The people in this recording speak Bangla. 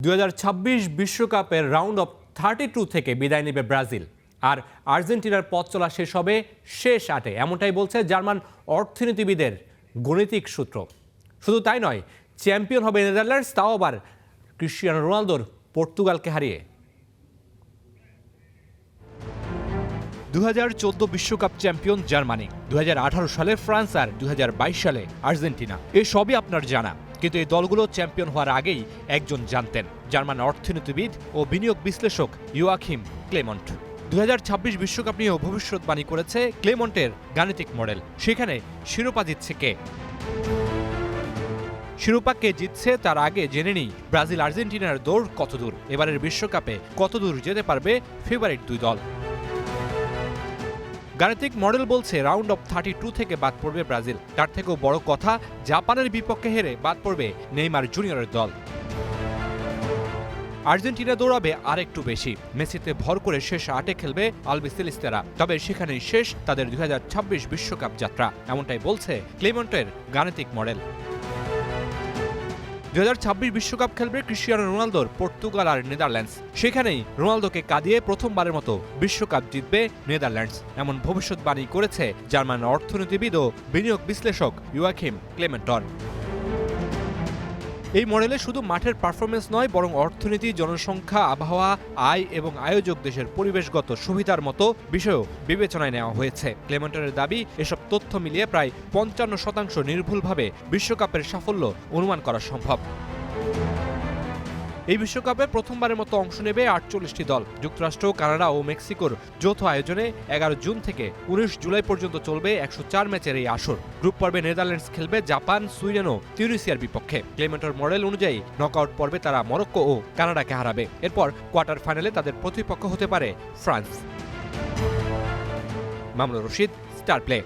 2026 বিশ্বকাপের রাউন্ড অফ 32 থেকে বিদায় নেবে ব্রাজিল, আর আর্জেন্টিনার পথ চলা শেষ হবে শেষ 8-এ, এমনটাই বলছে জার্মান অর্থনীতিবিদের গণিতিক সূত্র। শুধু তাই নয়, চ্যাম্পিয়ন হবে নেদারল্যান্ডস, তাও আবার ক্রিস্টিয়ানো রোনালদোর পর্তুগালকে হারিয়ে। 2014 বিশ্বকাপ চ্যাম্পিয়ন জার্মানি, 2018 সালে ফ্রান্স আর 2022 সালে আর্জেন্টিনা। এই সবই আপনার জানা, কিন্তু এই দলগুলো চ্যাম্পিয়ন হওয়ার আগেই একজন জানতেন, জার্মান অর্থনীতিবিদ ও বিনিয়োগ বিশ্লেষক ইয়োয়াখিম ক্লেমন্ট। 2026 বিশ্বকাপ নিয়েও ভবিষ্যৎবাণী করেছে ক্লেমন্টের গাণিতিক মডেল। সেখানে শিরোপা জিতছে কে, শিরোপা কে জিতছে তার আগে জেনে নিই ব্রাজিল আর্জেন্টিনার দৌড় কতদূর, এবারের বিশ্বকাপে কতদূর যেতে পারবে ফেভারিট দুই দল। গাণিতিক মডেল বলছে রাউন্ড অফ 32 থেকে বাদ পড়বে ব্রাজিল। তার থেকেও বড় কথা, জাপানের বিপক্ষে হেরে বাদ পড়বে নেইমার জুনিয়রের দল। আর্জেন্টিনা দৌড়াবে আর একটু বেশি, মেসিতে ভর করে শেষ 8-এ খেলবে আলবিসেলেস্তেরা। তবে সেখানেই শেষ তাদের 2026 বিশ্বকাপ যাত্রা, এমনটাই বলছে ক্লেমন্টের গাণিতিক মডেল। 2026 বিশ্বকাপ খেলবে ক্রিস্টিয়ানো রোনালদোর পর্তুগাল আর নেদারল্যান্ডস। সেখানেই রোনালদোকে কাঁদিয়ে প্রথমবারের মতো বিশ্বকাপ জিতবে নেদারল্যান্ডস, এমন ভবিষ্যৎবাণী করেছে জার্মান অর্থনীতিবিদ ও বিনিয়োগ বিশ্লেষক ইয়োয়াখিম ক্লেমেন্টর। এই মডেলে শুধু মাঠের পারফরমেন্স নয়, বরং অর্থনীতি, জনসংখ্যা, আবহাওয়া, আয় এবং আয়োজক দেশের পরিবেশগত সুবিধার মতো বিষয়ও বিবেচনায় নেওয়া হয়েছে। ক্লেমেন্টরের দাবি, এসব তথ্য মিলিয়ে প্রায় 55% নির্ভুলভাবে বিশ্বকাপের সাফল্য অনুমান করা সম্ভব। এই বিশ্বকাপে প্রথমবারের মতো অংশ নেবে 48টি দল। যুক্তরাষ্ট্র, কানাডা ও মেক্সিকোর যৌথ আয়োজনে 11 জুন থেকে 19 জুলাই পর্যন্ত চলবে 104 ম্যাচের এই আসর। গ্রুপ পর্বে নেদারল্যান্ডস খেলবে জাপান, সুইডেন ও তিউনিসিয়ার বিপক্ষে। ক্লেমেন্টর মডেল অনুযায়ী নকআউট পর্বে তারা মরক্কো ও কানাডাকে হারাবে। এরপর কোয়ার্টার ফাইনালে তাদের প্রতিপক্ষ হতে পারে France. Mamunur Rashid, star play.